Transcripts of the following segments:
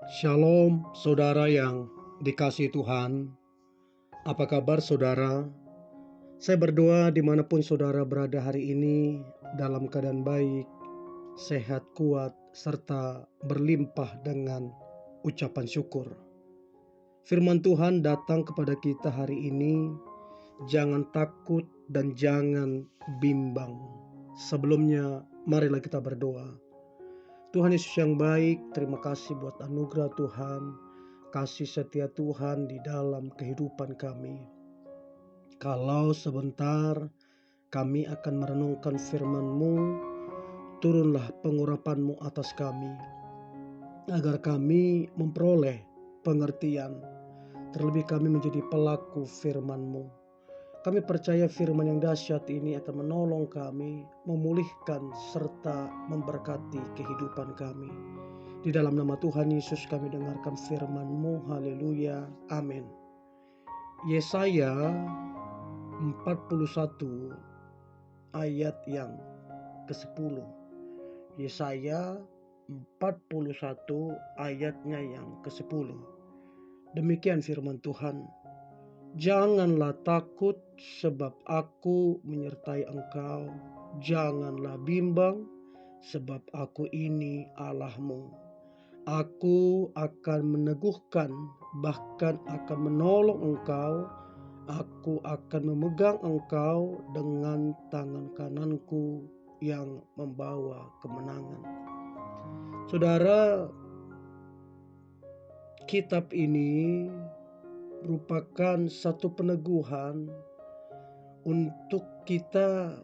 Shalom, saudara yang dikasihi Tuhan. Apa kabar saudara? Saya berdoa dimanapun saudara berada hari ini dalam keadaan baik, sehat, kuat, serta berlimpah dengan ucapan syukur. Firman Tuhan datang kepada kita hari ini, jangan takut dan jangan bimbang. Sebelumnya, marilah kita berdoa. Tuhan Yesus yang baik, terima kasih buat anugerah Tuhan, kasih setia Tuhan di dalam kehidupan kami. Kalau sebentar kami akan merenungkan firman-Mu, turunlah pengurapan-Mu atas kami, agar kami memperoleh pengertian, terlebih kami menjadi pelaku firman-Mu. Kami percaya firman yang dahsyat ini akan menolong kami, memulihkan serta memberkati kehidupan kami. Di dalam nama Tuhan Yesus kami dengarkan firman-Mu. Haleluya. Amin. Yesaya 41 ayat yang ke-10. Yesaya 41 ayatnya yang ke-10. Demikian firman Tuhan. Janganlah takut sebab aku menyertai engkau. Janganlah bimbang sebab aku ini Allahmu. Aku akan meneguhkan, bahkan akan menolong engkau. Aku akan memegang engkau dengan tangan kananku yang membawa kemenangan. Saudara, kitab ini merupakan satu peneguhan untuk kita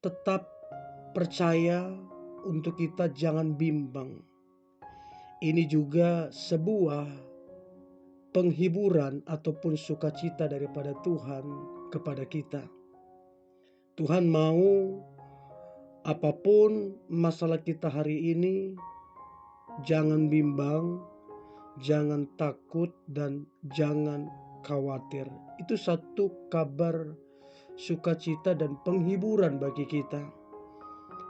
tetap percaya, untuk kita jangan bimbang. Ini juga sebuah penghiburan ataupun sukacita daripada Tuhan kepada kita. Tuhan mau apapun masalah kita hari ini, jangan bimbang, jangan takut, dan jangan khawatir. Itu satu kabar sukacita dan penghiburan bagi kita.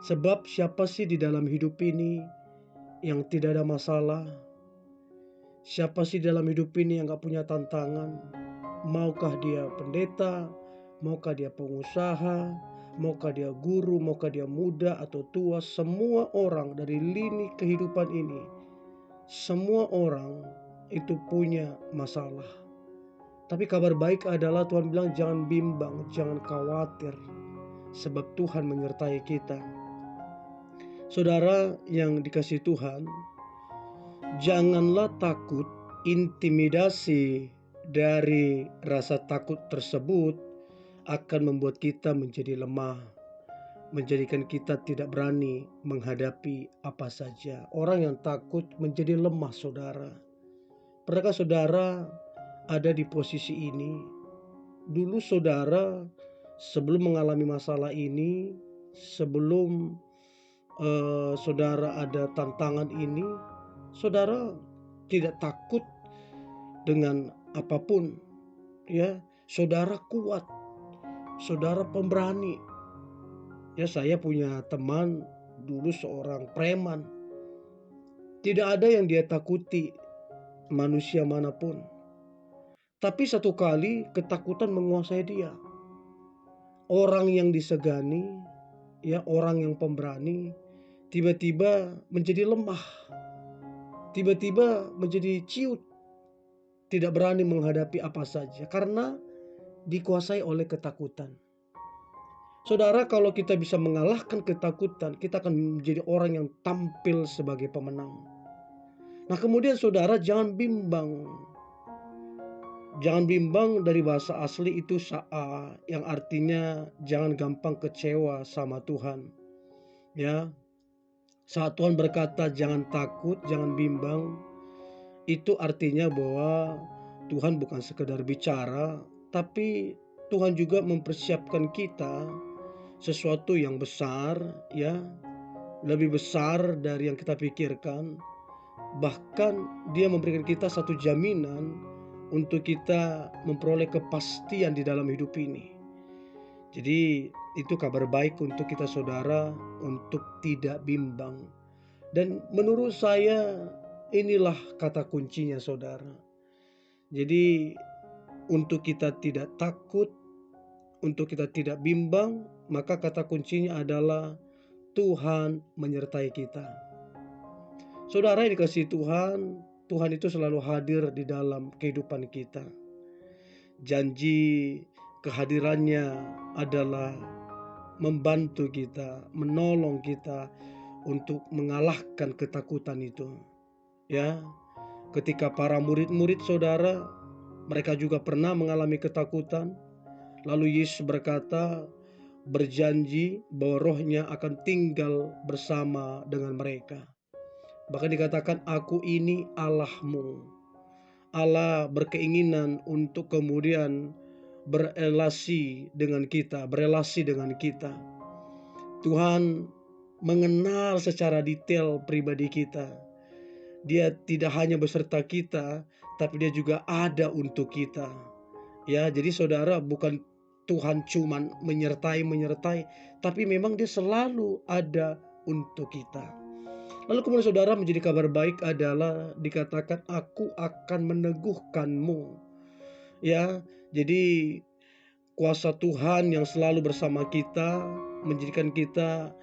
Sebab siapa sih di dalam hidup ini yang tidak ada masalah? Siapa sih dalam hidup ini yang gak punya tantangan? Maukah dia pendeta? Maukah dia pengusaha? Maukah dia guru? Maukah dia muda atau tua? Semua orang dari lini kehidupan ini, semua orang itu punya masalah. Tapi kabar baik adalah Tuhan bilang jangan bimbang, jangan khawatir, sebab Tuhan menyertai kita. Saudara yang dikasihi Tuhan, janganlah takut. Intimidasi dari rasa takut tersebut akan membuat kita menjadi lemah, menjadikan kita tidak berani menghadapi apa saja. Orang yang takut menjadi lemah, saudara. Pernahkah saudara ada di posisi ini? Dulu saudara sebelum mengalami masalah ini, sebelum saudara ada tantangan ini, saudara tidak takut dengan apapun, ya. Saudara kuat, saudara pemberani. Ya, saya punya teman dulu seorang preman. Tidak ada yang dia takuti, manusia manapun. Tapi satu kali ketakutan menguasai dia. Orang yang disegani, ya, orang yang pemberani, tiba-tiba menjadi lemah. Tiba-tiba menjadi ciut. Tidak berani menghadapi apa saja karena dikuasai oleh ketakutan. Saudara, kalau kita bisa mengalahkan ketakutan, kita akan menjadi orang yang tampil sebagai pemenang. Nah, kemudian saudara jangan bimbang. Jangan bimbang dari bahasa asli itu sa'a, yang artinya jangan gampang kecewa sama Tuhan. Ya. Saat Tuhan berkata jangan takut, jangan bimbang, itu artinya bahwa Tuhan bukan sekedar bicara, tapi Tuhan juga mempersiapkan kita sesuatu yang besar, ya, lebih besar dari yang kita pikirkan. Bahkan dia memberikan kita satu jaminan untuk kita memperoleh kepastian di dalam hidup ini. Jadi itu kabar baik untuk kita saudara, untuk tidak bimbang. Dan menurut saya Inilah kata kuncinya, saudara. Jadi untuk kita tidak takut, untuk kita tidak bimbang, maka kata kuncinya adalah Tuhan menyertai kita. Saudara yang dikasihi Tuhan, Tuhan itu selalu hadir di dalam kehidupan kita. Janji kehadirannya adalah membantu kita, menolong kita untuk mengalahkan ketakutan itu. Ya, ketika para murid-murid saudara, mereka juga pernah mengalami ketakutan. Lalu Yesus berkata, berjanji bahwa rohnya akan tinggal bersama dengan mereka. Bahkan dikatakan, aku ini Allahmu. Allah berkeinginan untuk kemudian berelasi dengan kita, berelasi dengan kita. Tuhan mengenal secara detail pribadi kita. Dia tidak hanya beserta kita, tapi dia juga ada untuk kita. Ya, jadi saudara, bukan Tuhan cuman menyertai, tapi memang dia selalu ada untuk kita. Lalu kemudian saudara, menjadi kabar baik adalah dikatakan aku akan meneguhkanmu. Ya, jadi kuasa Tuhan yang selalu bersama kita menjadikan kita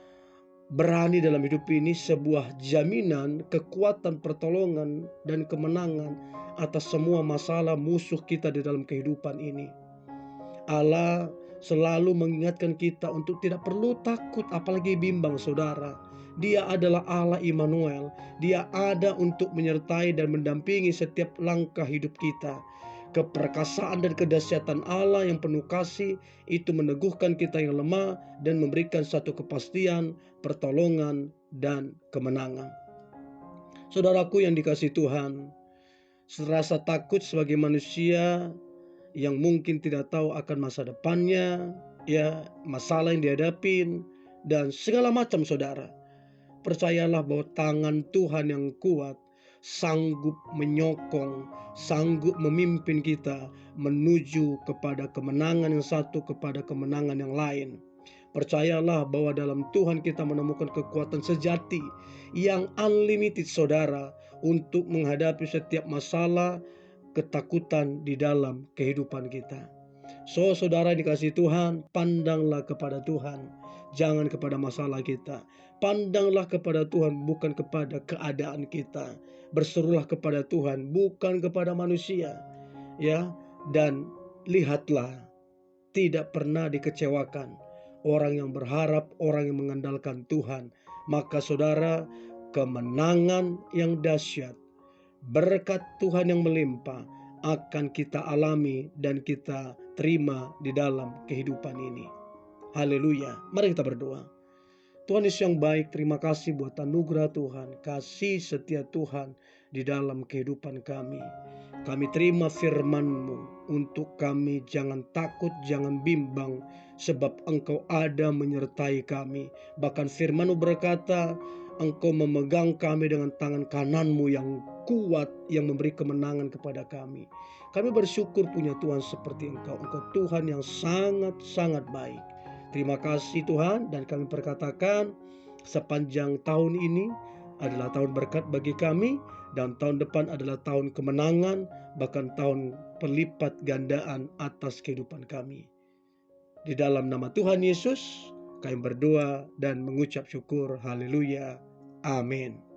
berani dalam hidup ini, sebuah jaminan kekuatan, pertolongan, dan kemenangan atas semua masalah musuh kita di dalam kehidupan ini. Allah selalu mengingatkan kita untuk tidak perlu takut apalagi bimbang, saudara. Dia adalah Allah Immanuel. Dia ada untuk menyertai dan mendampingi setiap langkah hidup kita. Keperkasaan dan kedahsyatan Allah yang penuh kasih itu meneguhkan kita yang lemah dan memberikan satu kepastian, pertolongan, dan kemenangan. Saudaraku yang dikasihi Tuhan, rasa takut sebagai manusia yang mungkin tidak tahu akan masa depannya, ya, masalah yang dihadapin, dan segala macam, saudara. Percayalah bahwa tangan Tuhan yang kuat sanggup menyokong, sanggup memimpin kita menuju kepada kemenangan yang satu, kepada kemenangan yang lain. Percayalah bahwa dalam Tuhan kita menemukan kekuatan sejati yang unlimited, saudara, untuk menghadapi setiap masalah, ketakutan di dalam kehidupan kita. So, saudara dikasihi Tuhan, pandanglah kepada Tuhan, jangan kepada masalah kita. Pandanglah kepada Tuhan, bukan kepada keadaan kita. Berserulah kepada Tuhan, bukan kepada manusia. Ya, dan lihatlah, tidak pernah dikecewakan orang yang berharap, orang yang mengandalkan Tuhan. Maka saudara, kemenangan yang dahsyat, berkat Tuhan yang melimpah akan kita alami dan kita terima di dalam kehidupan ini. Haleluya. Mari kita berdoa. Tuhan Yesus yang baik, terima kasih buat anugerah Tuhan, kasih setia Tuhan di dalam kehidupan kami. Kami terima firman-Mu untuk kami jangan takut, jangan bimbang, sebab Engkau ada menyertai kami. Bahkan firman-Mu berkata, Engkau memegang kami dengan tangan kanan-Mu yang kuat, yang memberi kemenangan kepada kami. Kami bersyukur punya Tuhan seperti Engkau. Engkau Tuhan yang sangat-sangat baik. Terima kasih Tuhan, dan kami perkatakan sepanjang tahun ini adalah tahun berkat bagi kami, dan tahun depan adalah tahun kemenangan, bahkan tahun pelipat gandaan atas kehidupan kami. Di dalam nama Tuhan Yesus kami berdoa dan mengucap syukur. Haleluya. Amin.